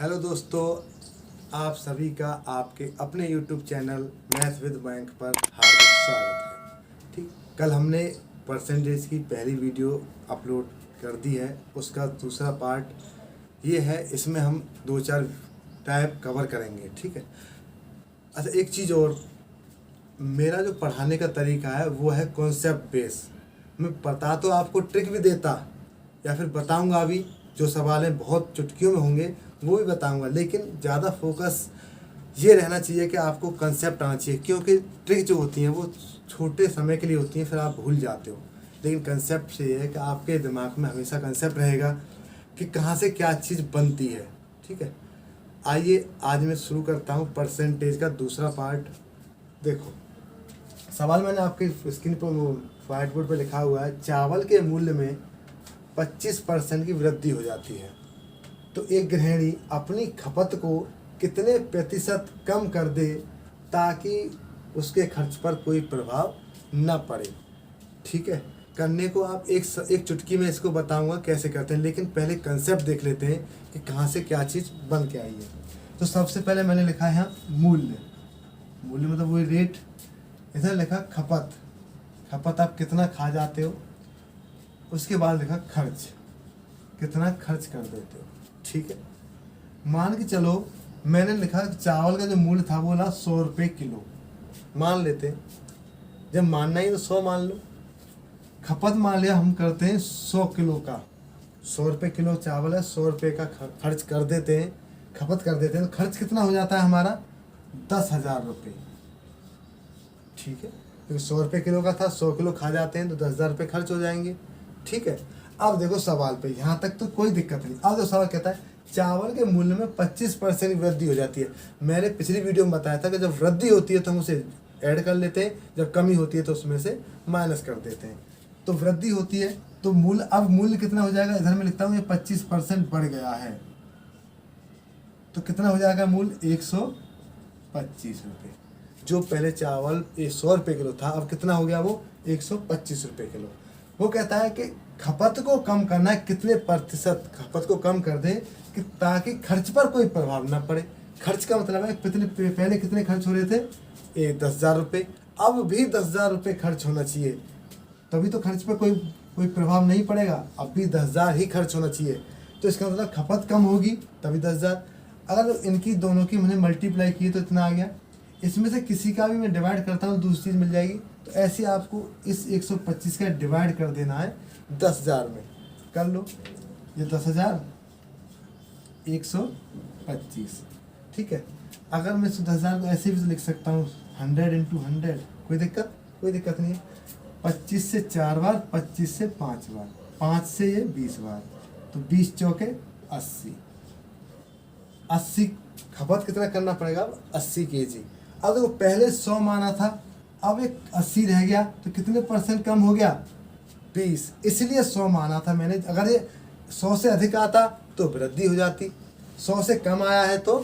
Hello दोस्तों, आप सभी का आपके अपने YouTube channel math with bank पर हार्दिक स्वागत है। ठीक, कल हमने परसेंटेज की पहली वीडियो अपलोड कर दी है। उसका दूसरा पार्ट ये है, इसमें हम 2-4 टाइप कवर करेंगे। ठीक है। अच्छा, एक चीज़ और, मेरा जो पढ़ाने का तरीका है वो है कॉन्सेप्ट बेस। मैं बता तो आपको ट्रिक भी देता या फिर बताऊंगा भी, जो सवाल हैं बहुत चुटकियों में होंगे वो भी बताऊंगा, लेकिन ज़्यादा फोकस ये रहना चाहिए कि आपको कंसेप्ट आना चाहिए, क्योंकि ट्रिक जो होती हैं वो छोटे समय के लिए होती हैं, फिर आप भूल जाते हो। लेकिन कंसेप्ट से ये है कि आपके दिमाग में हमेशा कंसेप्ट रहेगा कि कहाँ से क्या चीज़ बनती है। ठीक है, आइए आज मैं शुरू करता हूँ परसेंटेज का दूसरा पार्ट। देखो, सवाल मैंने आपके स्क्रीन पर व्हाइट बोर्ड पर लिखा हुआ है, चावल के मूल्य में 25% की वृद्धि हो जाती है तो एक गृहिणी अपनी खपत को कितने प्रतिशत कम कर दे ताकि उसके खर्च पर कोई प्रभाव न पड़े। ठीक है, करने को आप एक चुटकी में इसको बताऊंगा कैसे करते हैं, लेकिन पहले कंसेप्ट देख लेते हैं कि कहाँ से क्या चीज़ बन के आई है। तो सबसे पहले मैंने लिखा है मूल्य। मूल्य मतलब वही रेट। इधर लिखा खपत। खपत आप कितना खा जाते हो। उसके बाद लिखा खर्च, कितना खर्च कर देते हो। ठीक है, मान के चलो मैंने लिखा चावल का जो मूल्य था वो बोला 100 रुपये किलो। मान लेते हैं, जब मानना ही तो 100 मान लो। खपत मान लिया, हम करते हैं 100 किलो का। 100 रुपये किलो चावल है, 100 रुपये का खर्च कर देते हैं, खपत कर देते हैं। तो खर्च कितना हो जाता है हमारा? 10,000 रुपये। ठीक है, क्योंकि 100 रुपये किलो का था, 100 किलो खा जाते हैं तो 10,000 रुपये खर्च हो जाएंगे। ठीक है, अब देखो सवाल पे, यहाँ तक तो कोई दिक्कत नहीं। अब जो सवाल कहता है चावल के मूल्य में 25% की वृद्धि हो जाती है। मैंने पिछली वीडियो में बताया था कि जब वृद्धि होती है तो हम उसे ऐड कर लेते हैं, जब कमी होती है तो उसमें से माइनस कर देते हैं। तो वृद्धि होती है तो मूल्य, अब मूल्य कितना हो जाएगा? इधर मैं लिखता हूँ ये 25% बढ़ गया है तो कितना हो जाएगा मूल्य? 125 रुपये। जो पहले चावल 100 रुपये किलो था, अब कितना हो गया? वो 125 रुपये किलो। वो कहता है कि खपत को कम करना है, कितने प्रतिशत खपत को कम कर दे कि ताकि खर्च पर कोई प्रभाव ना पड़े। खर्च का मतलब है कितने, पहले कितने खर्च हो रहे थे? 10,000 रुपये। अब भी 10,000 रुपये खर्च होना चाहिए, तभी तो खर्च पर कोई प्रभाव नहीं पड़ेगा। अब भी 10,000 ही खर्च होना चाहिए। तो इसका मतलब खपत कम होगी तभी 10,000। अगर इनकी दोनों की मैंने मल्टीप्लाई की तो इतना आ गया। इसमें से किसी का भी मैं डिवाइड करता हूँ, दूसरी चीज़ मिल जाएगी। तो ऐसे आपको इस 125 का डिवाइड कर देना है 10,000 में। कर लो, ये 10,000 125। ठीक है, अगर मैं 10,000 को ऐसे भी लिख सकता हूँ 100 × 100, कोई दिक्कत नहीं है। 25 से 4 बार, 25 से 5 बार, 5 से ये 20 बार, तो 20 चौके 80। 80 खपत कितना करना पड़ेगा? 80 kg। अब देखो पहले 100 माना था, अब एक 80 रह गया तो कितने % कम हो गया? 20। इसलिए 100 माना था मैंने। अगर ये 100 से अधिक आता तो वृद्धि हो जाती, 100 से कम आया है तो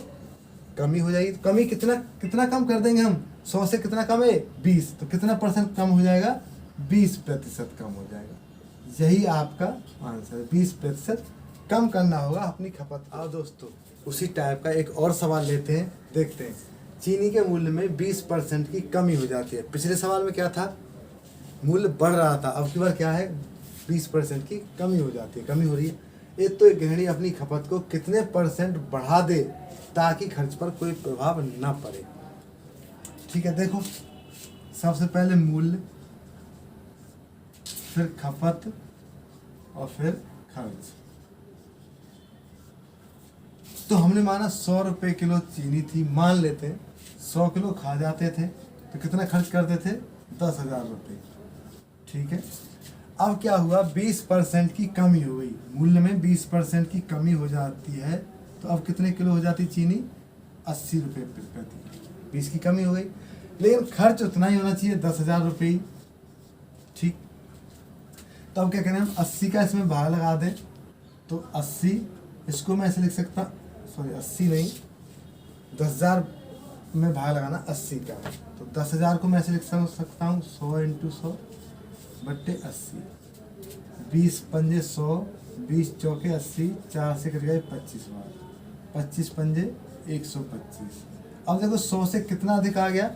कमी हो जाएगी। तो कमी कितना कम कर देंगे हम? 100 से कितना कम है? 20। तो कितना % कम हो जाएगा? 20% कम हो जाएगा। यही आपका आंसर है, 20% कम करना होगा अपनी खपत। आओ दोस्तों, उसी टाइप का एक और सवाल लेते हैं, देखते हैं। चीनी के मूल्य में 20% की कमी हो जाती है। पिछले सवाल में क्या था? मूल्य बढ़ रहा था, अब की बार क्या है? 20% की कमी हो जाती है, कमी हो रही है। एक तो एक गृहिणी अपनी खपत को कितने % बढ़ा दे ताकि खर्च पर कोई प्रभाव ना पड़े। ठीक है, देखो सबसे पहले मूल्य, फिर खपत और फिर खर्च। तो हमने माना 100 रुपये किलो चीनी थी, मान लेते हैं 100 किलो खा जाते थे तो कितना खर्च करते थे? 10,000 रुपये। ठीक है, अब क्या हुआ? 20% की कमी हो गई, मूल्य में 20% की कमी हो जाती है। तो अब कितने किलो हो जाती चीनी? 80 रुपये प्रति। 20 की कमी हो गई, लेकिन खर्च उतना ही होना चाहिए, 10,000 रुपये। ठीक, तो अब क्या करें हम? 80 का इसमें भाग लगा दें तो 80, इसको मैं ऐसे लिख सकता, सॉरी 80 नहीं, 10,000 में भाग लगाना 80 का। तो 10,000 को मैं ऐसे लिख सकता हूँ 100 × 100 बट्टे 80। 20 पंजे 100, 20 चौके 80, 4 से कट गए 25 बार। 25 पंजे 125। अब देखो 100 से कितना अधिक आ गया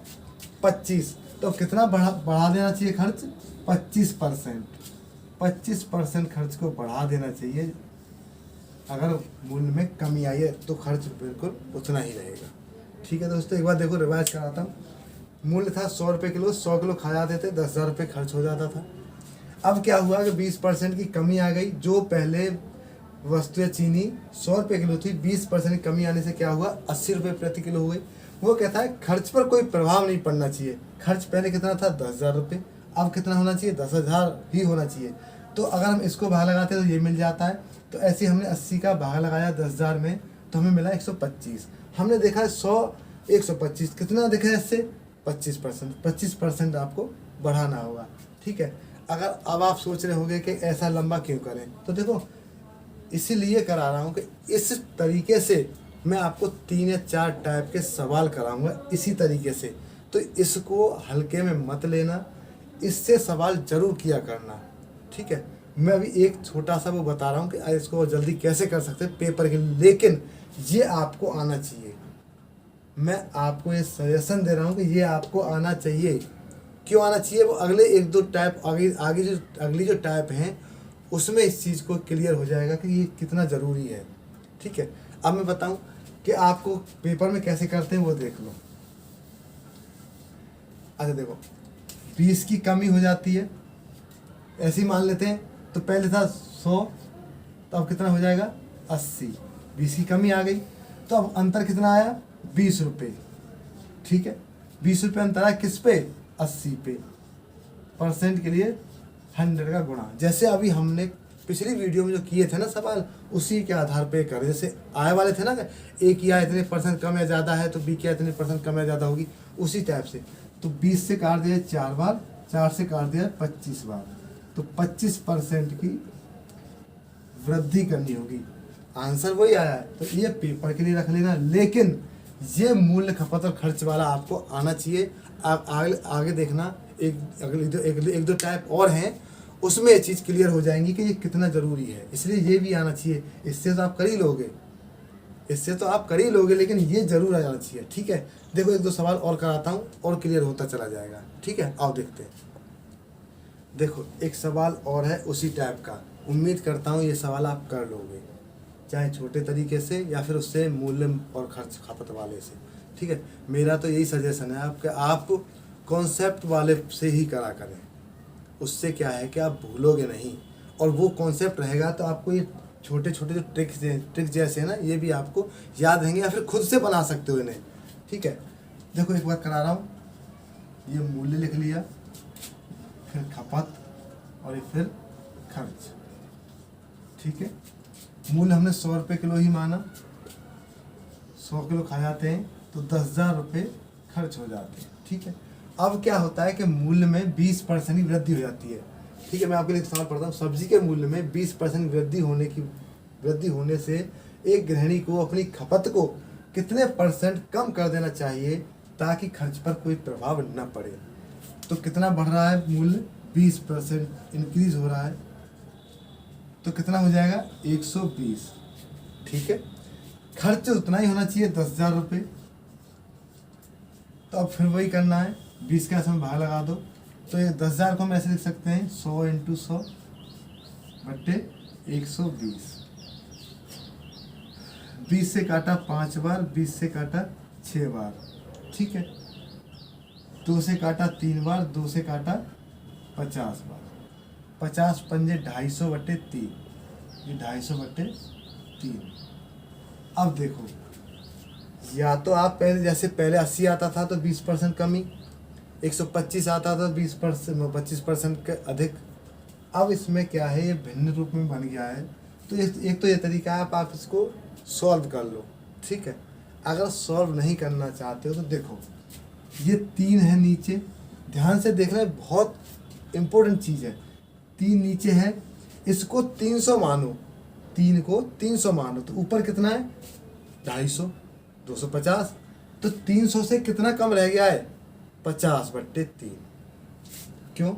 25, तो कितना बढ़ा देना चाहिए खर्च 25%। 25% खर्च को बढ़ा देना चाहिए। अगर मूल्य में कमी आई है तो खर्च बिल्कुल उतना ही रहेगा। ठीक है दोस्तों, एक बार देखो रिवाइज कराता हूँ। मूल्य था 100 रुपये किलो, 100 किलो खा जाते थे, 10,000 रुपये खर्च हो जाता था। अब क्या हुआ कि 20% की कमी आ गई। जो पहले वस्तु या चीनी 100 रुपये किलो थी, 20% की कमी आने से क्या हुआ 80 रुपये प्रति किलो हो गई। वो कहता है खर्च पर कोई प्रभाव नहीं पड़ना चाहिए। खर्च पहले कितना था 10,000 रुपये, अब कितना होना चाहिए 10,000 ही होना चाहिए। तो अगर हम इसको भाग लगाते हैं तो ये मिल जाता है। तो ऐसे हमने 80 का भाग लगाया 10,000 में, तो हमें मिला 125। हमने देखा 100 125 कितना दिखा है इससे 25%। 25% आपको बढ़ाना होगा। ठीक है, अगर अब आप सोच रहे होंगे कि ऐसा लंबा क्यों करें, तो देखो इसीलिए करा रहा हूँ कि इस तरीके से मैं आपको 3 या 4 टाइप के सवाल कराऊंगा इसी तरीके से। तो इसको हल्के में मत लेना, इससे सवाल जरूर किया करना। ठीक है, मैं अभी एक छोटा सा वो बता रहा हूँ कि इसको जल्दी कैसे कर सकते हैं पेपर के लिए, लेकिन ये आपको आना चाहिए। मैं आपको ये सजेशन दे रहा हूँ कि ये आपको आना चाहिए। क्यों आना चाहिए? वो अगले 1-2 टाइप आगे जो अगली जो टाइप हैं उसमें इस चीज़ को क्लियर हो जाएगा कि ये कितना ज़रूरी है। ठीक है, अब मैं बताऊं कि आपको पेपर में कैसे करते हैं वो देख लो। अच्छा देखो 20 की कमी हो जाती है, ऐसे ही मान लेते हैं। तो पहले था 100, तो अब कितना हो जाएगा 80। 20 की कमी आ गई, तो अब अंतर कितना आया 20 रुपये। ठीक है, 20 रुपये अंतर आया किस पे 80 पे। परसेंट के लिए 100 का गुणा, जैसे अभी हमने पिछली वीडियो में जो किए थे ना सवाल, उसी के आधार पे करें। जैसे आए वाले थे ना कि ए किया इतने परसेंट कम या ज़्यादा है तो बी किया इतने परसेंट कम या ज़्यादा होगी, उसी टाइप से। तो 20 से काट दिया 4 बार, 4 से काट दिया 25 बार, तो 25% की वृद्धि करनी होगी। आंसर वही आया है, तो ये पेपर के लिए रख लेना। लेकिन ये मूल्य खपत और खर्च वाला आपको आना चाहिए। आप आगे देखना, एक दो टाइप और हैं, उसमें ये चीज़ क्लियर हो जाएंगी कि ये कितना ज़रूरी है। इसलिए ये भी आना चाहिए। इससे तो आप कर ही लोगे, इससे तो आप कर ही लोगे, लेकिन ये ज़रूर आ जाना चाहिए। ठीक है, देखो 1-2 सवाल और कराता हूँ और क्लियर होता चला जाएगा। ठीक है, आओ देखते हैं। देखो एक सवाल और है उसी टाइप का, उम्मीद करता हूँ ये सवाल आप कर लोगे, चाहे छोटे तरीके से या फिर उससे मूल्य और खर्च खपत वाले से। ठीक है, मेरा तो यही सजेशन है आपके, आप कॉन्सेप्ट वाले से ही करा करें। उससे क्या है कि आप भूलोगे नहीं, और वो कॉन्सेप्ट रहेगा तो आपको ये छोटे छोटे जो ट्रिक्स जैसे हैं ना, ये भी आपको याद रहेंगे या फिर खुद से बना सकते हो इन्हें। ठीक है, देखो एक बार करा रहा हूँ। ये मूल्य लिख लिया, फिर खपत और फिर खर्च। ठीक है, मूल्य हमने 100 रुपये किलो ही माना, 100 किलो खा जाते हैं तो 10,000 रुपये खर्च हो जाते हैं। ठीक है, अब क्या होता है कि मूल्य में 20% की वृद्धि हो जाती है। ठीक है, मैं आपके लिए एक सवाल पढ़ता हूँ। सब्जी के मूल्य में 20% वृद्धि होने से एक गृहिणी को अपनी खपत को कितने % कम कर देना चाहिए ताकि खर्च पर कोई प्रभाव न पड़े? तो कितना बढ़ रहा है मूल्य? 20% इंक्रीज हो रहा है, तो कितना हो जाएगा 120। ठीक है, खर्च उतना ही होना चाहिए 10,000 रुपये। तो अब फिर वही करना है, 20 का इसमें भाग लगा दो, तो ये 10,000 को हम ऐसे लिख सकते हैं 100 × 100 बट्टे 120। 20 से काटा 5 बार, 20 से काटा 6 बार। ठीक है, 2 से काटा 3 बार, 2 से काटा 50 बार। 50 पंजे 250 बट्टे 3, ये 250 बट्टे 3। अब देखो, या तो आप पहले 80 आता था तो 20% कमी, 125 आता था 25% के अधिक। अब इसमें क्या है, ये भिन्न रूप में बन गया है। तो एक तो ये तरीका है, आप इसको सॉल्व कर लो। ठीक है, अगर सॉल्व नहीं करना चाहते हो तो देखो ये 3 है नीचे, ध्यान से देखना है, बहुत इम्पोर्टेंट चीज़ है। 3 नीचे है, इसको 300 मानो, 3 को 300 मानो, तो ऊपर कितना है 250, 250। तो 300 से कितना कम रह गया है 50 बट्टे 3। क्यों?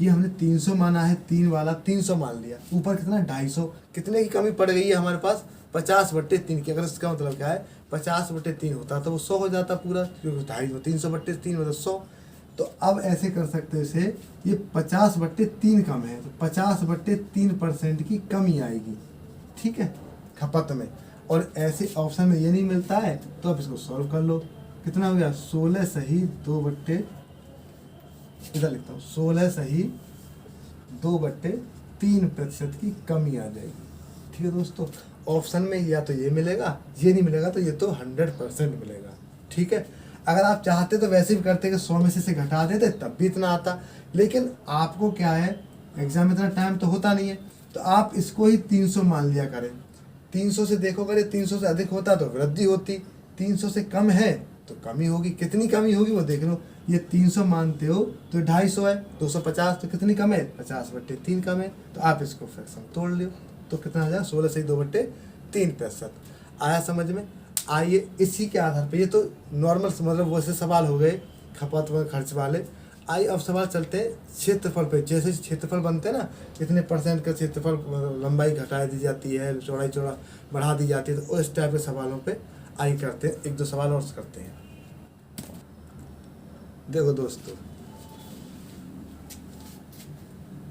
ये हमने 300 माना है, 3 वाला 300 मान लिया, ऊपर कितना 250, कितने की कमी पड़ गई है हमारे पास 50/3 की। अगर इसका मतलब क्या है 50/3 होता तो वो 100 हो जाता पूरा, क्योंकि 250 300/3 मतलब 100। तो अब ऐसे कर सकते हो इसे, ये 50/3 कम है तो 50/3% की कमी आएगी, ठीक है, खपत में। और ऐसे ऑप्शन में ये नहीं मिलता है तो अब इसको सॉल्व कर लो। कितना हो गया 16 सही 2/, इधर लिखता हूँ 16 सही 2/3% की कमी आ जाएगी, ठीक है दोस्तों। ऑप्शन में या तो ये मिलेगा, ये नहीं मिलेगा तो ये तो 100% मिलेगा, ठीक है। अगर आप चाहते तो वैसे भी करते कि 100 में से घटा देते तब भी इतना आता, लेकिन आपको क्या है एग्जाम में इतना टाइम तो होता नहीं है, तो आप इसको ही 300 मान लिया करें। 300 से देखो, अगर 300 से अधिक होता तो वृद्धि होती, 300 से कम है तो कमी होगी। कितनी कमी होगी वो देख लो, ये 300 मानते हो तो 250 है, 250 तो कितनी कम है 50/3 कम है। तो आप इसको फ्रैक्शन तोड़ लो तो कितना आ जाए 16 सही 2/3%। आया समझ में। आइए इसी के आधार पे, ये तो नॉर्मल मतलब वैसे सवाल हो गए खपत व खर्च वाले। आइए अब सवाल चलते हैं क्षेत्रफल पे। जैसे क्षेत्रफल बनते हैं ना, इतने % का क्षेत्रफल लंबाई घटा दी जाती है, चौड़ाई बढ़ा दी जाती है, तो उस टाइप के सवालों पे आइए करते हैं, 1-2 सवाल और करते हैं। देखो दोस्तों,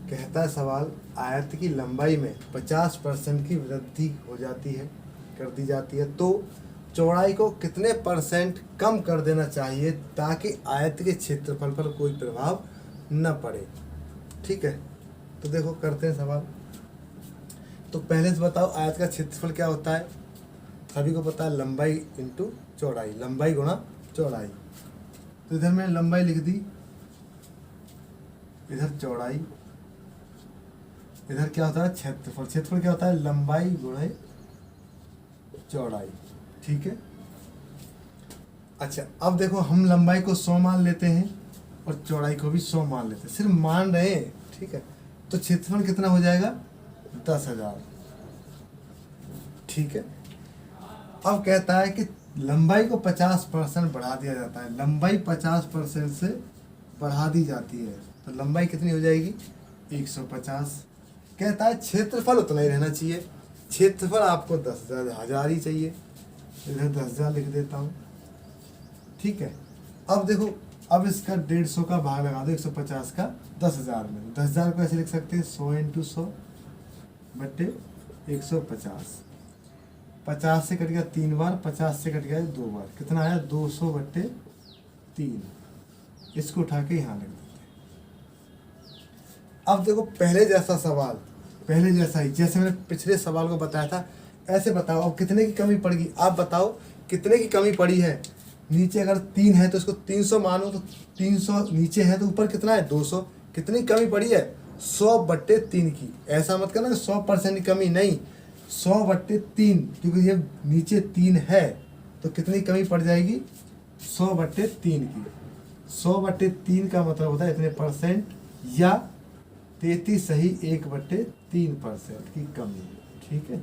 कहता है सवाल, आयत की लंबाई में 50% की वृद्धि हो जाती है, कर दी जाती है, तो चौड़ाई को कितने % कम कर देना चाहिए ताकि आयत के क्षेत्रफल पर कोई प्रभाव न पड़े, ठीक है। तो देखो करते हैं सवाल। तो पहले से बताओ आयत का क्षेत्रफल क्या होता है, सभी को पता है, लंबाई इंटू चौड़ाई, लंबाई गुणा चौड़ाई। तो इधर मैंने लंबाई लिख दी, इधर चौड़ाई, इधर क्या होता है क्षेत्रफल। क्षेत्रफल क्या होता है लंबाई गुणे चौड़ाई, ठीक है। अच्छा अब देखो, हम लंबाई को 100 मान लेते हैं और चौड़ाई को भी 100 मान लेते हैं, सिर्फ मान रहे हैं, ठीक है। तो क्षेत्रफल कितना हो जाएगा 10,000, ठीक है। अब कहता है कि लंबाई को 50% बढ़ा दिया जाता है, लंबाई 50% से बढ़ा दी जाती है, तो लंबाई कितनी हो जाएगी 150। कहता है क्षेत्रफल उतना ही रहना चाहिए, क्षेत्रफल आपको 10,000 ही चाहिए, इधर 10,000 लिख देता हूँ, ठीक है। अब देखो, अब इसका 150 का भाग लगा दो 150 का 10,000 में। 10,000 को ऐसे लिख सकते हैं 100 × 100 बटे 150। 50 से कट गया 3 बार, 50 से कट गया 2 बार, कितना आया 200/3। इसको उठा के यहाँ लिख देते हैं। अब देखो पहले जैसा सवाल, पहले जैसा ही, जैसे मैंने पिछले सवाल को बताया था ऐसे बताओ अब कितने की कमी पड़ेगी। आप बताओ कितने की कमी पड़ी है। नीचे अगर 3 है तो इसको 300 मानो, तो 300 नीचे है तो ऊपर कितना है 200। कितनी कमी पड़ी है 100/3 की। ऐसा मत करना 100% की कमी, नहीं 100/3, क्योंकि ये नीचे 3 है तो कितनी कमी पड़ जाएगी 100/3 की। 100/3 का मतलब होता है इतने % या 33 सही 1/3% की कमी, ठीक है।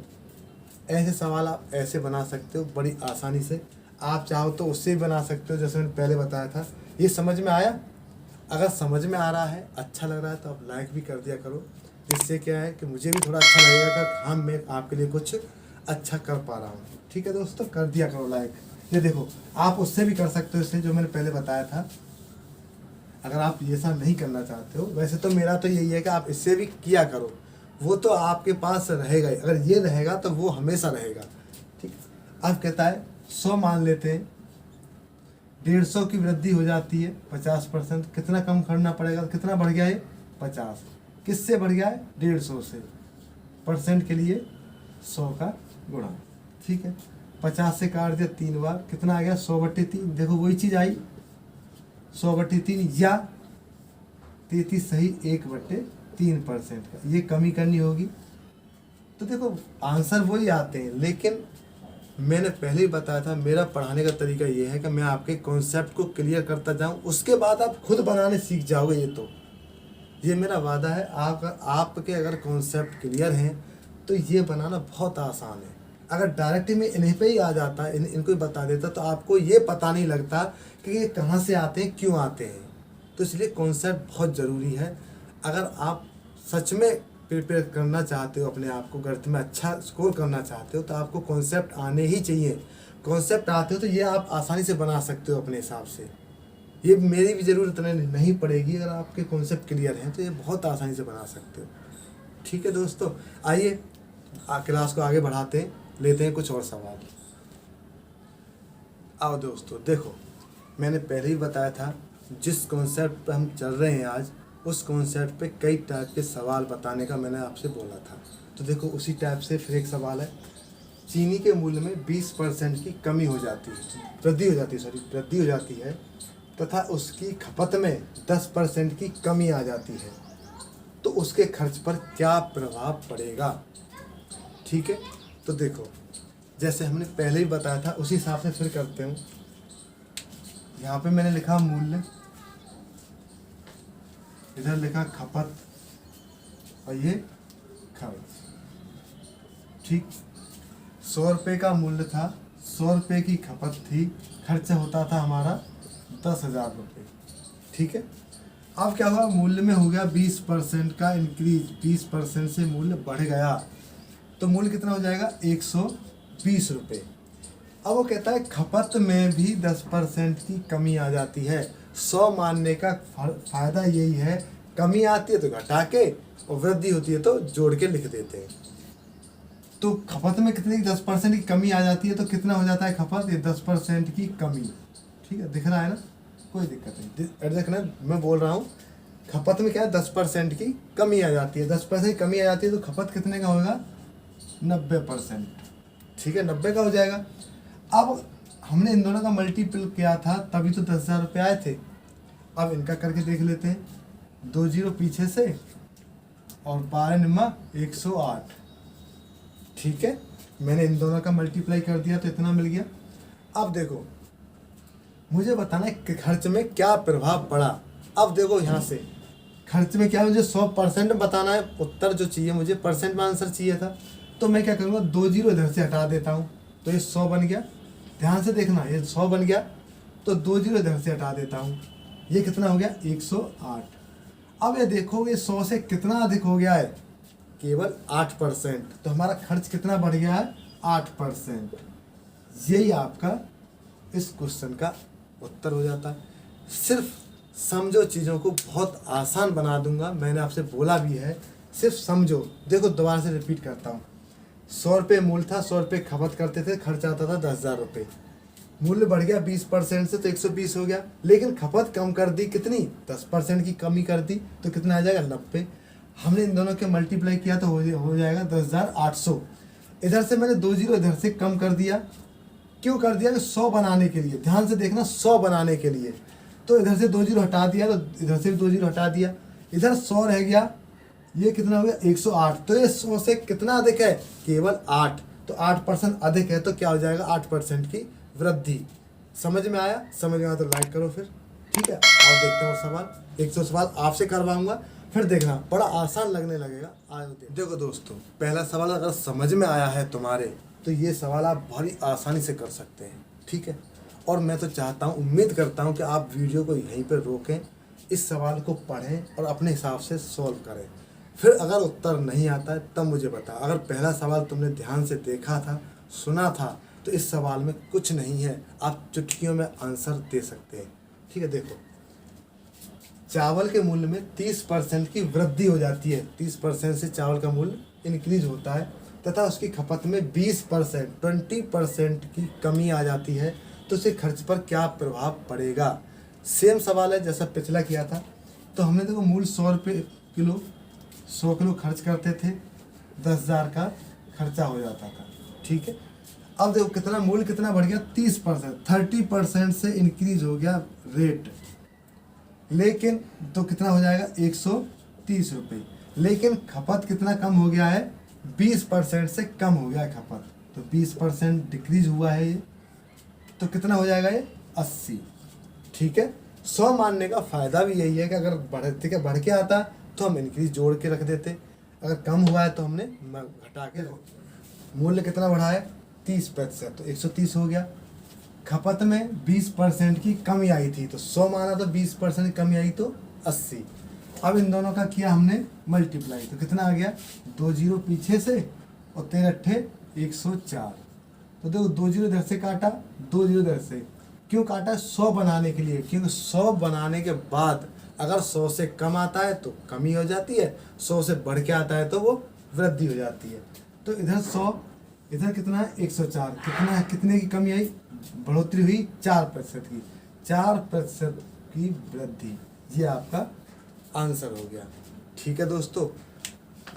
ऐसे सवाल आप ऐसे बना सकते हो बड़ी आसानी से। आप चाहो तो उससे भी बना सकते हो जैसे मैंने पहले बताया था। ये समझ में आया? अगर समझ में आ रहा है, अच्छा लग रहा है, तो आप लाइक भी कर दिया करो। इससे क्या है कि मुझे भी थोड़ा अच्छा लगेगा कि हाँ मैं आपके लिए कुछ अच्छा कर पा रहा हूँ, ठीक है दोस्तों। कर दिया करो लाइक। ये देखो आप उससे भी कर सकते हो, इससे जो मैंने पहले बताया था। अगर आप ये सब नहीं करना चाहते हो, वैसे तो मेरा तो यही है कि आप इससे भी किया करो, वो तो आपके पास रहेगा ही। अगर ये रहेगा तो वो हमेशा रहेगा, ठीक। अब कहता है 100 मान लेते हैं, 150 की वृद्धि हो जाती है 50%। कितना कम करना पड़ेगा, कितना बढ़ गया है 50। किससे बढ़ गया है 150 से। % के लिए 100 का गुणा, ठीक है। 50 से काट दिया 3 बार, कितना आ गया 100/3। देखो वही चीज़ आई 100/3 या 33 सही 1/3% का। ये कमी करनी होगी तो देखो आंसर वही आते हैं। लेकिन मैंने पहले ही बताया था मेरा पढ़ाने का तरीका ये है कि मैं आपके कॉन्सेप्ट को क्लियर करता जाऊं, उसके बाद आप खुद बनाने सीख जाओगे। ये मेरा वादा है। आपके अगर कॉन्सेप्ट क्लियर हैं तो ये बनाना बहुत आसान है। अगर डायरेक्टली मैं इन्हीं पे ही आ जाता, इनको ही बता देता, तो आपको ये पता नहीं लगता कि ये कहाँ से आते हैं, क्यों आते हैं। तो इसलिए कॉन्सेप्ट बहुत ज़रूरी है। अगर आप सच में प्रिपेयर करना चाहते हो, अपने आप को गणित में अच्छा स्कोर करना चाहते हो, तो आपको कॉन्सेप्ट आने ही चाहिए। कॉन्सेप्ट आते हो तो ये आप आसानी से बना सकते हो अपने हिसाब से। ये मेरी भी ज़रूरत नहीं पड़ेगी, अगर आपके कॉन्सेप्ट क्लियर हैं तो ये बहुत आसानी से बना सकते हो। ठीक है दोस्तों, आइए क्लास को आगे बढ़ाते हैं, लेते हैं कुछ और सवाल। आओ दोस्तों, देखो मैंने पहले ही बताया था जिस कॉन्सेप्ट पे हम चल रहे हैं आज, उस कॉन्सेप्ट पे कई टाइप के सवाल बताने का मैंने आपसे बोला था। तो देखो उसी टाइप से फिर एक सवाल है, चीनी के मूल्य में 20% की कमी हो जाती है, वृद्धि हो जाती है तथा उसकी खपत में 10% की कमी आ जाती है, तो उसके खर्च पर क्या प्रभाव पड़ेगा। ठीक है, तो देखो जैसे हमने पहले ही बताया था उसी हिसाब से फिर करते हूँ। यहाँ पे मैंने लिखा मूल्य, इधर लिखा खपत और ये खर्च। ठीक, 100 रुपये का मूल्य था, 100 रुपये की खपत थी, खर्चा होता था हमारा 10,000 रुपये। ठीक है, अब क्या हुआ, मूल्य में हो गया 20% का इंक्रीज, 20% से मूल्य बढ़ गया, तो मूल्य कितना हो जाएगा 120 रुपये। अब वो कहता है खपत में भी 10% की कमी आ जाती है। 100 मानने का फ़ायदा यही है, कमी आती है तो घटा के और वृद्धि होती है तो जोड़ के लिख देते हैं। तो खपत में कितने की 10% की कमी आ जाती है, तो कितना हो जाता है खपत, ये 10% की कमी। ठीक है, दिख रहा है ना, कोई दिक्कत नहीं, देखना मैं बोल रहा हूँ खपत में क्या है 10% की कमी आ जाती है, 10% की कमी आ जाती है तो खपत कितने का होगा 90%। ठीक है, 90 का हो जाएगा। अब हमने इन दोनों का मल्टीपल किया था तभी तो 10,000 रुपये आए थे। अब इनका करके देख लेते हैं, 2 जीरो पीछे से और 12×9 108। ठीक है, मैंने इन दोनों का मल्टीप्लाई कर दिया तो इतना मिल गया। अब देखो मुझे बताना है कि खर्च में क्या प्रभाव पड़ा। अब देखो यहाँ से खर्च में क्या, मुझे 100% बताना है, उत्तर जो चाहिए मुझे परसेंट में आंसर चाहिए था, तो मैं क्या करूँगा 2 जीरो इधर से हटा देता हूँ तो ये 100 बन गया। ध्यान से देखना, ये 100 बन गया तो 2 जीरो इधर से हटा देता हूँ, ये कितना हो गया 108। अब ये देखोगे 100 से कितना अधिक हो गया है, केवल 8%, तो हमारा खर्च कितना बढ़ गया है 8%। यही आपका इस क्वेश्चन का उत्तर हो जाता है। सिर्फ समझो, चीज़ों को बहुत आसान बना दूंगा, मैंने आपसे बोला भी है, सिर्फ समझो। देखो दोबारा से रिपीट करता हूँ, 100 रुपये मूल्य था, 100 रुपये खपत करते थे, खर्च आता था 10,000 रुपये, मूल्य बढ़ गया 20% से तो 120 हो गया, लेकिन खपत कम कर दी, कितनी 10% की कमी कर दी, तो कितना आ जाएगा 90। हमने इन दोनों के मल्टीप्लाई किया तो हो जाएगा 10,800। इधर से मैंने 2 जीरो इधर से कम कर दिया, क्यों कर दिया, 100 बनाने के लिए। ध्यान से देखना, 100 बनाने के लिए, तो इधर से 2 जीरो हटा दिया, तो इधर से भी 2 जीरो हटा दिया, इधर 100 रह गया, ये कितना हो गया 108। तो ये 100 से कितना अधिक है, केवल 8, तो 8% अधिक है, तो क्या हो जाएगा 8% की वृद्धि। समझ में आया? समझ में आया तो लाइक करो फिर। ठीक है, और देखते हैं और सवाल, 100 सवाल आपसे करवाऊंगा, फिर देखना बड़ा आसान लगने लगेगा। आयो देखो दोस्तों, पहला सवाल अगर समझ में आया है तुम्हारे, तो ये सवाल आप बड़ी आसानी से कर सकते हैं। ठीक है, और मैं तो चाहता हूँ, उम्मीद करता हूँ कि आप वीडियो को यहीं पर रोकें, इस सवाल को पढ़ें और अपने हिसाब से सॉल्व करें। फिर अगर उत्तर नहीं आता है तब मुझे बता। अगर पहला सवाल तुमने ध्यान से देखा था, सुना था, तो इस सवाल में कुछ नहीं है, आप चुटकियों में आंसर दे सकते हैं। ठीक है, देखो चावल के मूल्य में 30% की वृद्धि हो जाती है, 30% से चावल का मूल्य इंक्रीज होता है, तथा उसकी खपत में 20% की कमी आ जाती है, तो उसके खर्च पर क्या प्रभाव पड़ेगा। सेम सवाल है जैसा पिछला किया था। तो हमने देखो मूल्य 100 रुपये किलो, 100 किलो खर्च करते थे, 10,000 का खर्चा हो जाता था। ठीक है, अब देखो कितना मूल्य कितना बढ़ गया 30%, 30% से इंक्रीज हो गया रेट, लेकिन तो कितना हो जाएगा 130 रुपये, लेकिन खपत कितना कम हो गया है 20% से कम हो गया है खपत, तो 20% डिक्रीज हुआ है ये, तो कितना हो जाएगा ये 80। ठीक है, 100 मानने का फ़ायदा भी यही है कि अगर बढ़ के आता तो हम इंक्रीज जोड़ के रख देते, अगर कम हुआ है तो हमने घटा के मूल्य कितना बढ़ा है 30%, तो 130 हो गया। खपत में 20% की कमी आई थी, तो 100 माना तो 20% की कमी आई तो 80। अब इन दोनों का किया हमने मल्टीप्लाई, तो कितना आ गया, 2 जीरो पीछे से और 13 अट्ठे 104। तो देखो 2 जीरो इधर से काटा, 2 जीरो इधर से, क्यों काटा, 100 बनाने के लिए, क्योंकि 100 बनाने के बाद अगर 100 से कम आता है तो कमी हो जाती है, 100 से बढ़ के आता है तो वो वृद्धि हो जाती है। तो इधर 100, इधर कितना है 104, कितना है, कितने की कमी आई, बढ़ोतरी हुई 4% की, 4% की वृद्धि। ये आपका आंसर हो गया। ठीक है दोस्तों,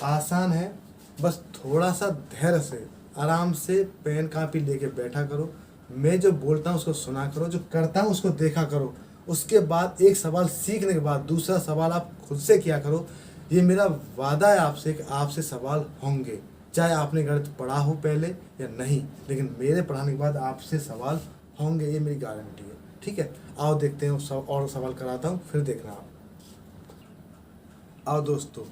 आसान है, बस थोड़ा सा धैर्य से आराम से पेन कापी लेके बैठा करो, मैं जो बोलता हूँ उसको सुना करो, जो करता हूँ उसको देखा करो, उसके बाद एक सवाल सीखने के बाद दूसरा सवाल आप खुद से किया करो। ये मेरा वादा है आपसे कि आपसे सवाल होंगे, चाहे आपने गणित पढ़ा हो पहले या नहीं, लेकिन मेरे पढ़ाने के बाद आपसे सवाल होंगे, ये मेरी गारंटी है। ठीक है, आओ देखते हैं, और सवाल कराता हूँ, फिर देखना आप। आओ दोस्तों,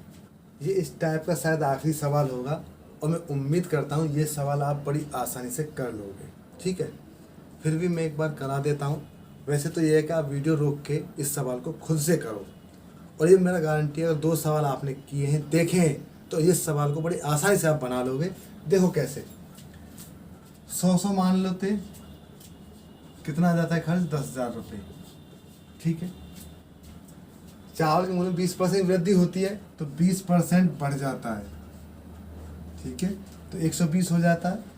ये इस टाइप का शायद आखिरी सवाल होगा और मैं उम्मीद करता हूँ ये सवाल आप बड़ी आसानी से कर लोगे। ठीक है, फिर भी मैं एक बार करा देता हूँ। वैसे तो ये है कि आप वीडियो रोक के इस सवाल को खुद से करो, और ये मेरा गारंटी है अगर 2 सवाल आपने किए हैं, देखे हैं, तो ये सवाल को बड़ी आसानी से आप बना लोगे। देखो कैसे, 100 मान लेते, कितना आ जाता है खर्च, 10,000 रुपये। ठीक है, चावल के मूल्य में 20% वृद्धि होती है तो 20% बढ़ जाता है। ठीक है, तो 120 हो जाता है।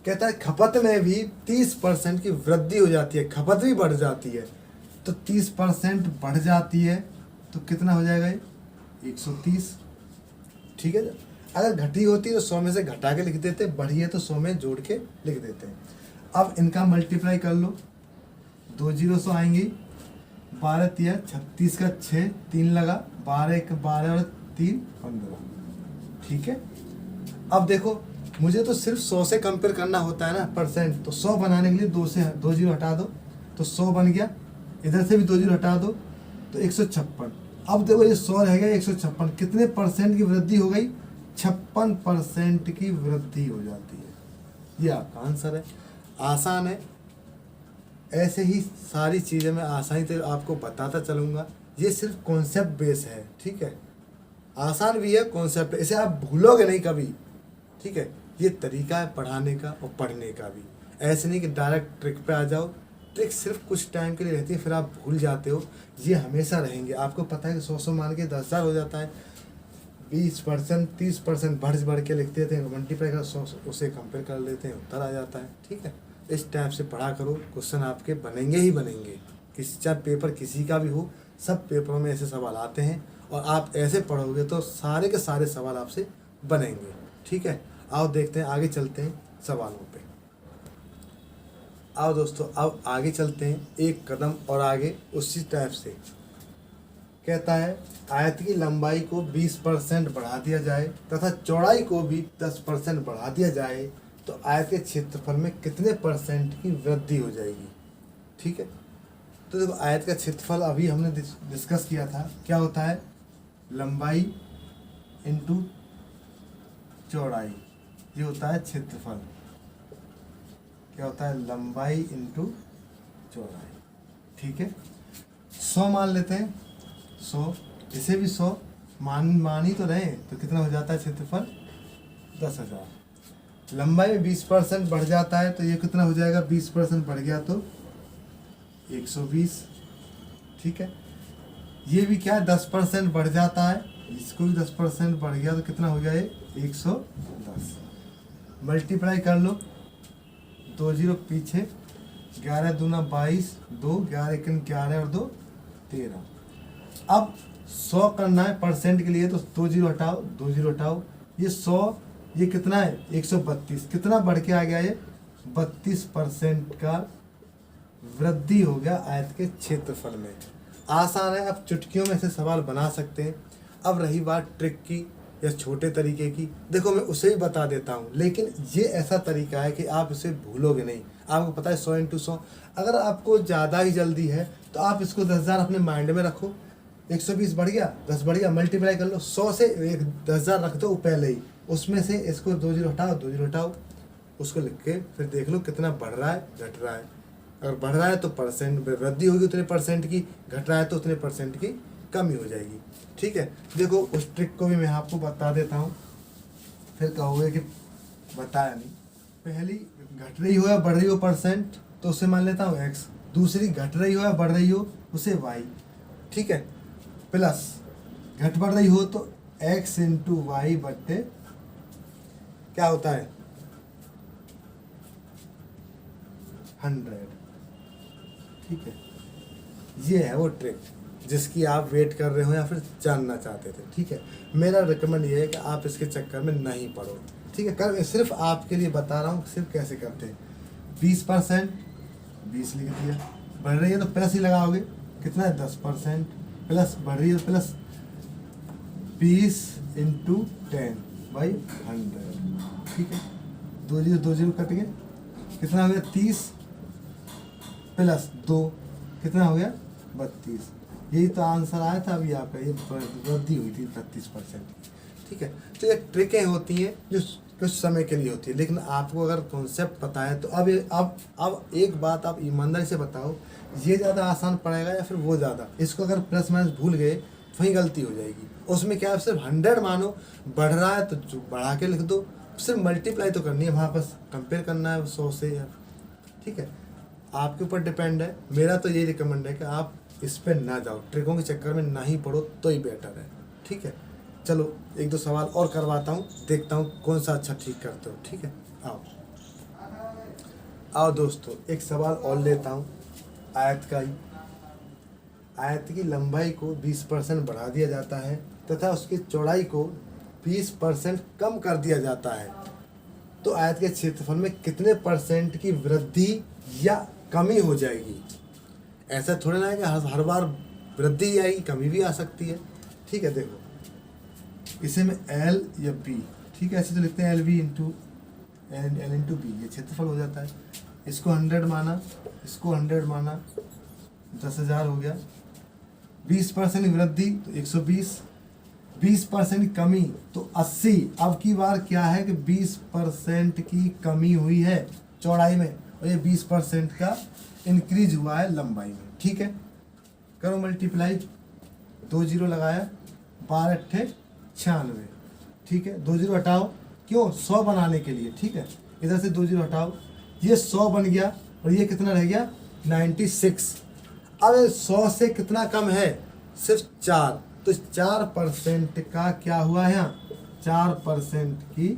कहता है खपत में भी 30% की वृद्धि हो जाती है, खपत भी बढ़ जाती है, तो 30% बढ़ जाती है तो कितना हो जाएगा ये, 130। ठीक है, अगर घटी होती है तो 100 में से घटा के लिख देते, बढ़ी है तो 100 में जोड़ के लिख देते हैं। अब इनका मल्टीप्लाई कर लो, 2 जीरो 100 आएंगी, 12 तिया 36 का 6, 3 लगा, 12 1 12 और 3 15। ठीक है, अब देखो मुझे तो सिर्फ 100 से कंपेयर करना होता है ना परसेंट, तो 100 बनाने के लिए 2 से 2 जीरो हटा दो तो 100 बन गया, इधर से भी 2 जीरो हटा दो तो 156। अब देखो ये 100 रह गया 156, कितने परसेंट की वृद्धि हो गई, 56% की वृद्धि हो जाती है। ये आपका आंसर है। आसान है, ऐसे ही सारी चीज़ें मैं आसानी से आपको बताता चलूँगा। ये सिर्फ कॉन्सेप्ट बेस है। ठीक है, आसान भी है, कॉन्सेप्ट, इसे आप भूलोगे नहीं कभी। ठीक है, ये तरीका है पढ़ाने का और पढ़ने का भी। ऐसे नहीं कि डायरेक्ट ट्रिक पे आ जाओ, ट्रिक सिर्फ कुछ टाइम के लिए रहती है, फिर आप भूल जाते हो। ये हमेशा रहेंगे। आपको पता है कि 100 मान के 10,000 हो जाता है, 20% 30% बढ़ के लिख देते हैं, मल्टीप्लाई कर 100 उसे कंपेयर कर लेते हैं, उत्तर आ जाता है। ठीक है, इस टाइप से पढ़ा करो, क्वेश्चन आपके बनेंगे ही बनेंगे। चाहे पेपर किसी का भी हो, सब पेपरों में ऐसे सवाल आते हैं, और आप ऐसे पढ़ोगे तो सारे के सारे सवाल आपसे बनेंगे। ठीक है, आओ देखते हैं, आगे चलते हैं सवालों पे। आओ दोस्तों, अब आगे चलते हैं एक कदम और आगे। उसी टाइप से कहता है आयत की लंबाई को 20% बढ़ा दिया जाए तथा चौड़ाई को भी 10% बढ़ा दिया जाए तो आयत के क्षेत्रफल में कितने परसेंट की वृद्धि हो जाएगी। ठीक है, तो देखो आयत का क्षेत्रफल अभी हमने डिस्कस किया था, क्या होता है, लंबाई इंटू चौड़ाई, ये होता है क्षेत्रफल। क्या होता है, लंबाई इंटू चौड़ाई। ठीक है, 100 मान लेते हैं, 100, इसे भी 100 मान ही तो रहे, तो कितना हो जाता है क्षेत्रफल, 10,000। लंबाई में 20% बढ़ जाता है तो ये कितना हो जाएगा, 20% बढ़ गया तो 120। ठीक है, ये भी क्या है, 10% बढ़ जाता है, इसको भी 10% बढ़ गया तो कितना हो गया ये, 110। मल्टीप्लाई कर लो, 2 जीरो पीछे, 11 दूना 22, 2 11 1 11 और 2 13। अब 100 करना है परसेंट के लिए तो 2 जीरो हटाओ, 2 जीरो हटाओ, ये 100, ये कितना है 132, कितना बढ़ के आ गया ये, 32% का वृद्धि हो गया आयत के क्षेत्रफल में। आसान है, अब चुटकियों में से सवाल बना सकते हैं। अब रही बात ट्रिक की या छोटे तरीके की, देखो मैं उसे भी बता देता हूँ, लेकिन ये ऐसा तरीका है कि आप इसे भूलोगे नहीं। आपको पता है 100 इंटू 100, अगर आपको ज़्यादा ही जल्दी है तो आप इसको 10,000 अपने माइंड में रखो, 120 बढ़ गया, 10 बढ़ गया, मल्टीप्लाई कर लो, 100 से 10,000 रख दो पहले ही, उसमें से इसको 2 जीरो हटाओ, 2 जीरो हटाओ, उसको लिख के फिर देख लो कितना बढ़ रहा है घट रहा है। अगर बढ़ रहा है तो परसेंट वृद्धि होगी उतने परसेंट की, घट रहा है तो उतने परसेंट की कमी हो जाएगी। ठीक है, देखो उस ट्रिक को भी मैं आपको बता देता हूँ, फिर कहोगे कि बताया नहीं। पहली घट रही हो या बढ़ रही हो परसेंट, तो उसे मान लेता हूँ x। दूसरी घट रही हो या बढ़ रही हो, उसे y। ठीक है, प्लस घट बढ़ रही हो तो x इंटू वाई बट्टे क्या होता है 100। ठीक है, ये है वो ट्रिक जिसकी आप वेट कर रहे हो या फिर जानना चाहते थे। ठीक है, मेरा रिकमेंड ये है कि आप इसके चक्कर में नहीं पड़ो। ठीक है, कर सिर्फ आपके लिए बता रहा हूँ सिर्फ कैसे करते हैं। 20% 20 लिख दिया, बढ़ रही है तो प्लस ही लगाओगे, कितना है 10%, प्लस बढ़ रही है तो प्लस 20 इंटू 10/100। ठीक है, 2 0 कट गए, कितना हो गया 30 प्लस 2 कितना हो गया 32। यही तो आंसर आया था अभी आपका, ये वृद्धि हुई थी 32%। ठीक है, तो ये ट्रिकें होती हैं जो कुछ समय के लिए होती है, लेकिन आपको अगर कॉन्सेप्ट पता है तो अब एक बात आप ईमानदारी से बताओ, ये ज़्यादा आसान पड़ेगा या फिर वो ज़्यादा? इसको अगर प्लस माइनस भूल गए तो वहीं गलती हो जाएगी। उसमें क्या है, सिर्फ 100 मानो, बढ़ रहा है तो जो बढ़ा के लिख दो, सिर्फ मल्टीप्लाई तो करनी है, वहाँ पर कंपेयर करना है 100 से यार। ठीक है, आपके ऊपर डिपेंड है। मेरा तो ये रिकमेंड है कि आप इस पर ना जाओ, ट्रिकों के चक्कर में ना ही पड़ो तो ही बेटर है। ठीक है, चलो 1-2 सवाल और करवाता हूँ, देखता हूँ कौन सा अच्छा ठीक करते हो। ठीक है, आओ दोस्तों, एक सवाल और लेता हूँ आयत का ही। आयत की लंबाई को 20% बढ़ा दिया जाता है तथा उसकी चौड़ाई को 20% कम कर दिया जाता है, तो आयत के क्षेत्रफल में कितने % की वृद्धि या कमी हो जाएगी? ऐसा थोड़ा ना है कि हर बार वृद्धि ही आएगी, कमी भी आ सकती है। ठीक है, देखो इसे में L या B, ठीक है, ऐसे तो लिखते हैं LB into L into B, ये क्षेत्रफल हो जाता है। इसको 100 माना, इसको 100 माना, 10,000 हो गया। 20% की वृद्धि तो 120, 20% की कमी तो 80। अब की बार क्या है कि 20% की कमी हुई है चौड़ाई में और ये 20% का इंक्रीज हुआ है लंबाई में। ठीक है, करो मल्टीप्लाई, 2 0 लगाया, 12 अट्ठे 96। ठीक है, 2 0 हटाओ, क्यों 100 बनाने के लिए। ठीक है, इधर से 2 0 हटाओ, ये 100 बन गया और ये कितना रह गया 96। अब 100 से कितना कम है, सिर्फ 4, तो 4% का क्या हुआ है यहाँ, 4% की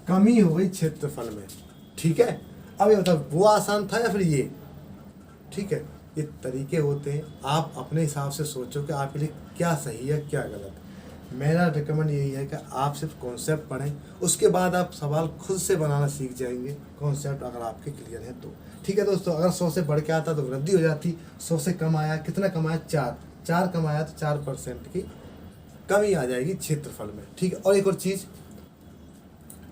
कमी हो गई क्षेत्रफल में। ठीक है, अब ये बताओ वो आसान था या फिर ये? ठीक है, ये तरीके होते हैं, आप अपने हिसाब से सोचो कि आपके लिए क्या सही है क्या गलत। मेरा रिकमेंड यही है कि आप सिर्फ कॉन्सेप्ट पढ़ें, उसके बाद आप सवाल खुद से बनाना सीख जाएंगे, कॉन्सेप्ट अगर आपके क्लियर है तो। ठीक है दोस्तों, अगर 100 से बढ़ के आता तो वृद्धि हो जाती, 100 से कम आया, कितना कम आया 4 कम आया तो 4% की कमी आ जाएगी क्षेत्रफल में। ठीक है, और एक और चीज़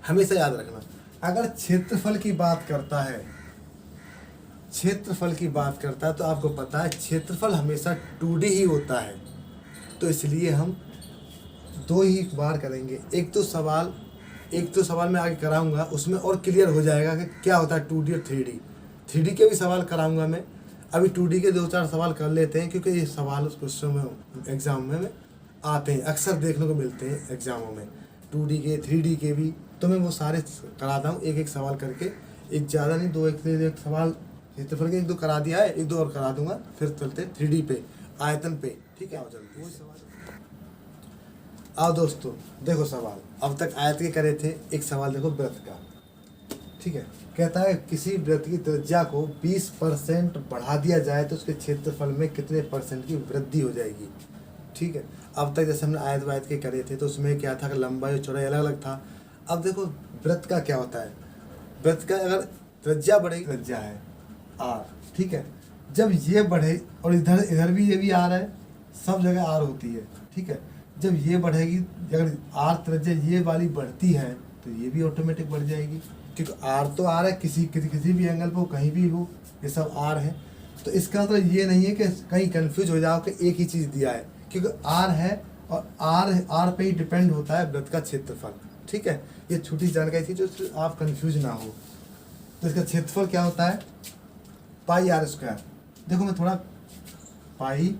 हमेशा याद रखना, अगर क्षेत्रफल की बात करता है, क्षेत्रफल की बात करता है तो आपको पता है क्षेत्रफल हमेशा 2D ही होता है, तो इसलिए हम 2 ही बार करेंगे। एक तो सवाल मैं आगे कराऊंगा, उसमें और क्लियर हो जाएगा कि क्या होता है 2D और 3D। 3D के भी सवाल कराऊंगा मैं, अभी 2D के 2-4 सवाल कर लेते हैं, क्योंकि ये सवाल क्वेश्चन में एग्जाम में आते हैं, अक्सर देखने को मिलते हैं एग्जामों में, 2D के 3D के भी। तो मैं वो सारे कराता हूँ एक एक सवाल करके, एक ज़्यादा नहीं, 2-1 सवाल क्षेत्रफल के 1-2 करा दिया है, 1-2 और करा दूंगा, फिर चलते 3D पे, आयतन पे। ठीक है, आओ जल्दी वो सवाल। आओ दोस्तों, देखो सवाल अब तक आयत के करे थे, एक सवाल देखो वृत्त का। ठीक है, कहता है किसी वृत्त की त्रिज्या को 20% बढ़ा दिया जाए तो उसके क्षेत्रफल में कितने % की वृद्धि हो जाएगी। ठीक है, अब तक जैसे हमने आयत वायत के करे थे तो उसमें क्या था कि लंबाई और चौड़ाई अलग अलग था। अब देखो वृत्त का क्या होता है, वृत्त का अगर त्रिज्या बढ़ेगी, त्रिज्या है R। ठीक है, जब ये बढ़े और इधर भी ये भी R है, सब जगह R होती है। ठीक है, जब ये बढ़ेगी, अगर R त्रिज्या ये वाली बढ़ती है तो ये भी ऑटोमेटिक बढ़ जाएगी, क्योंकि R तो R है, किसी भी एंगल पर कहीं भी हो, ये सब R है। तो इसका मतलब ये नहीं है कि कहीं कंफ्यूज हो जाओ कि एक ही चीज़ दिया है, क्योंकि R है और R पे ही डिपेंड होता है वृत्त का क्षेत्रफल। ठीक है, ये छोटी जानकारी थी जो आप कंफ्यूज ना हो। तो इसका क्षेत्रफल क्या होता है πr²। देखो मैं थोड़ा πr²,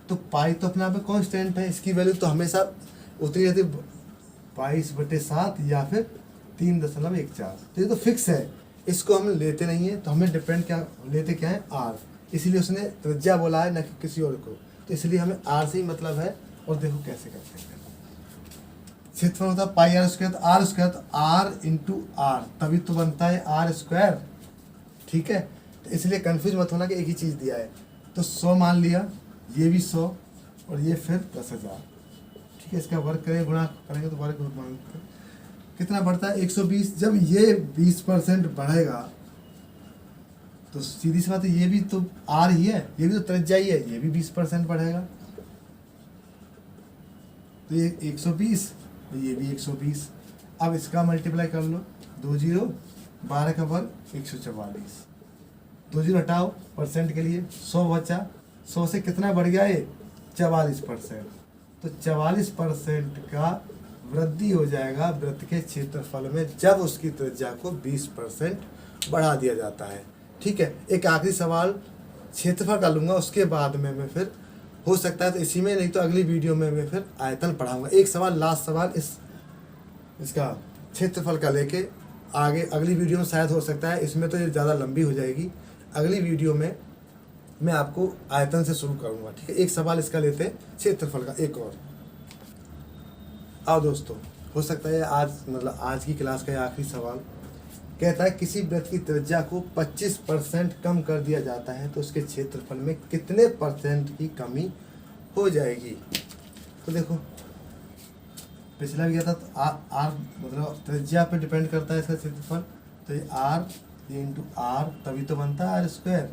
तो पाई तो अपने आप में कांस्टेंट है, इसकी वैल्यू तो हमेशा उतनी रहती 22/7 या फिर 3.14। तो ये तो फिक्स है, इसको हम लेते नहीं है, तो हमें डिपेंड क्या लेते क्या है आर, इसीलिए उसने त्रिज्या बोला है न कि किसी और को, तो इसलिए हमें आर से ही मतलब है। और देखो कैसे करते हैं, क्षेत्रफल होता है पाई आर स्क्वायर, तो आर स्क्वायर तो आर इंटू आर, तभी तो बनता है आर स्क्वायर। ठीक है, तो इसलिए कंफ्यूज मत होना कि एक ही चीज़ दिया है। तो 100 मान लिया, ये भी 100 और ये फिर 10,000। ठीक है, इसका वर्ग करेंगे, गुणा करेंगे तो वर्ग कितना बढ़ता है 120। जब ये 20% बढ़ेगा तो सीधी सी बात है, ये भी तो आर ही है, ये भी तो त्रिज्या ही है, ये भी 20% बढ़ेगा। तो ये 120, तो ये भी 120। अब इसका मल्टीप्लाई कर लो, 2 0, 12 का वर्ग 144। 2 0 हटाओ परसेंट के लिए, 100 बचा, 100 से कितना बढ़ गया ये 44%। तो 44% का वृद्धि हो जाएगा वृत्त के क्षेत्रफल में जब उसकी त्रिज्या को 20% बढ़ा दिया जाता है। ठीक है, एक आखिरी सवाल क्षेत्रफल का लूँगा, उसके बाद में मैं फिर हो सकता है तो इसी में, नहीं तो अगली वीडियो में मैं फिर आयतन पढ़ाऊँगा। एक सवाल, लास्ट सवाल इसका क्षेत्रफल का लेके आगे अगली वीडियो में शायद हो सकता है, इसमें तो ये ज़्यादा लंबी हो जाएगी। अगली वीडियो में मैं आपको आयतन से शुरू करूँगा। ठीक है, एक सवाल इसका लेते हैं क्षेत्रफल का, एक और। आओ दोस्तों, हो सकता है आज मतलब आज की क्लास का आखिरी सवाल कहता है किसी वृत्त की त्रिज्या को 25% कम कर दिया जाता है तो उसके क्षेत्रफल में कितने परसेंट की कमी हो जाएगी। तो देखो पिछला भी क्या था, तो आर मतलब त्रिज्या पे डिपेंड करता है इसका क्षेत्रफल, तो ये आर ये इंटू आर, तभी तो बनता है आर स्क्वायर।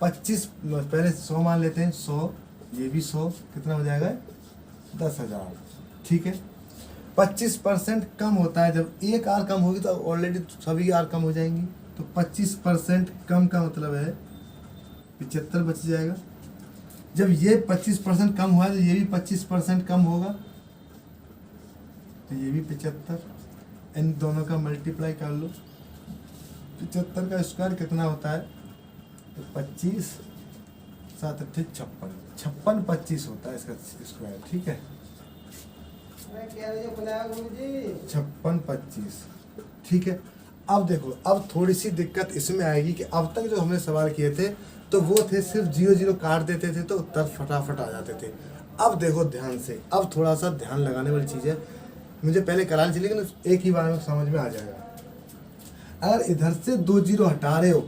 25 पहले 100 मान लेते हैं, 100 ये भी 100, कितना हो जाएगा 10,000। ठीक है, 25% कम होता है, जब एक आर कम होगी तो ऑलरेडी सभी आर कम हो जाएंगी, तो 25% कम का मतलब है 75 बच जाएगा। जब ये 25% कम हुआ तो ये भी 25% कम होगा, तो ये भी 75। इन दोनों का मल्टीप्लाई कर लो, 75 का स्क्वायर कितना होता है, तो 25 7 8 56 25 होता है इसका स्क्वायर। ठीक है, 56-25। ठीक है, अब देखो, अब थोड़ी सी दिक्कत इसमें आएगी कि अब तक जो हमने सवाल किए थे तो वो थे सिर्फ 0 0 काट देते थे तो उत्तर फटाफट आ जाते थे। अब देखो ध्यान से, अब थोड़ा सा ध्यान लगाने वाली चीज़ है, मुझे पहले करानी चाहिए लेकिन एक ही बार में समझ में आ जाएगा। अगर इधर से 2 0 हटा रहे हो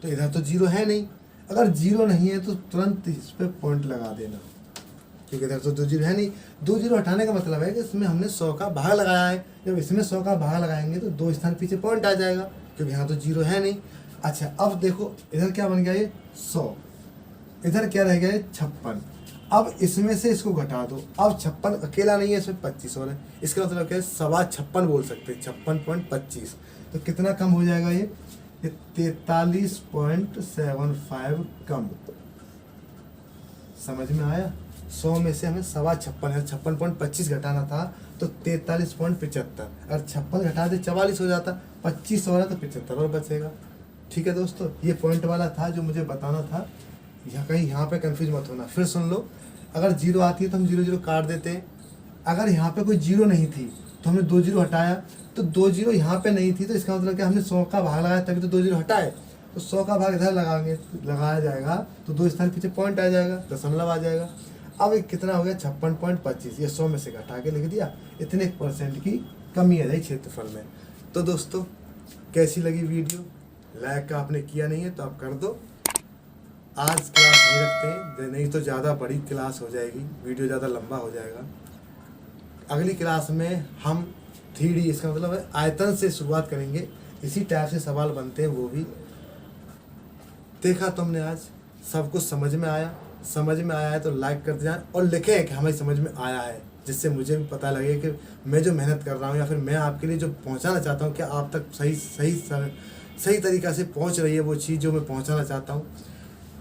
तो इधर तो 0 है नहीं, अगर 0 नहीं है तो तुरंत इस पर पॉइंट लगा देना, क्योंकि इधर तो 2 0 है नहीं। 2 0 हटाने का मतलब है कि इसमें हमने 100 का भाग लगाया है, जब इसमें 100 का भाग लगाएंगे तो 2 स्थान पीछे पॉइंट आ जाएगा, क्योंकि यहाँ तो 0 है नहीं। अच्छा, अब देखो इधर क्या बन गया, ये 100, इधर क्या रह गया, 56। अब इसमें से इसको घटा दो, अब 56 अकेला नहीं है, इसमें 25 और है, इसका मतलब क्या है 56.25 बोल सकते हैं, 56.25। तो कितना कम हो जाएगा ये 43.75 कम। समझ में आया, 100 में से हमें 56.25 घटाना था तो 43.75, अगर 56 घटा दे 44 हो जाता, 25 हो रहा तो 75 और बचेगा। ठीक है दोस्तों, ये पॉइंट वाला था जो मुझे बताना था, यहाँ कहीं यहाँ पे कंफ्यूज मत होना। फिर सुन लो, अगर 0 आती है तो हम 0 0 काट देते हैं, अगर यहाँ पे कोई 0 नहीं थी तो हमने 2 0 हटाया, तो 2 0 यहाँ पे नहीं थी तो इसका मतलब क्या, हमने 100 का भाग लगाया तभी तो 2 0 हटाए, तो 100 का भाग इधर लगाया जाएगा तो 2 स्थान पीछे पॉइंट आ जाएगा, दशमलव आ जाएगा। अब एक कितना हो गया 56.25, ये 100 में से घटा के लिख दिया, इतने % की कमी आ जाए क्षेत्रफल में। तो दोस्तों कैसी लगी वीडियो, लाइक का आपने किया नहीं है तो आप कर दो। आज क्लास नहीं रखते हैं, नहीं तो ज़्यादा बड़ी क्लास हो जाएगी, वीडियो ज़्यादा लंबा हो जाएगा। अगली क्लास में हम 3D, इसका मतलब है आयतन से शुरुआत करेंगे, इसी टाइप से सवाल बनते हैं वो भी। देखा तुमने आज, सब कुछ समझ में आया, समझ में आया है तो लाइक कर देना और लिखें कि हमें समझ में आया है, जिससे मुझे भी पता लगे कि मैं जो मेहनत कर रहा हूँ या फिर मैं आपके लिए जो पहुँचाना चाहता हूँ कि आप तक सही तरीक़ा से पहुँच रही है वो चीज़ जो मैं पहुँचाना चाहता हूँ।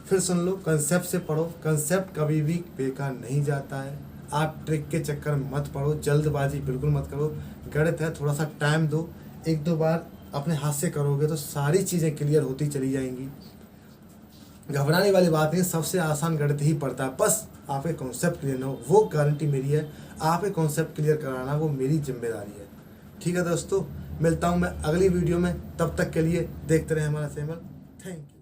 फिर सुन लो, कंसेप्ट से पढ़ो, कंसेप्ट कभी भी बेकार नहीं जाता है। आप ट्रिक के चक्कर में मत पढ़ो, जल्दबाजी बिल्कुल मत करो, गणित है थोड़ा सा टाइम दो, 1-2 बार अपने हाथ से करोगे तो सारी चीज़ें क्लियर होती चली जाएंगी। घबराने वाली बात नहीं, सबसे आसान गणित ही पड़ता है, बस आपके कॉन्सेप्ट क्लियर ना हो, वो गारंटी मेरी है। आपके कॉन्सेप्ट क्लियर कराना वो मेरी जिम्मेदारी है। ठीक है दोस्तों, मिलता हूँ मैं अगली वीडियो में, तब तक के लिए देखते रहें हमारा चैनल। Thank you.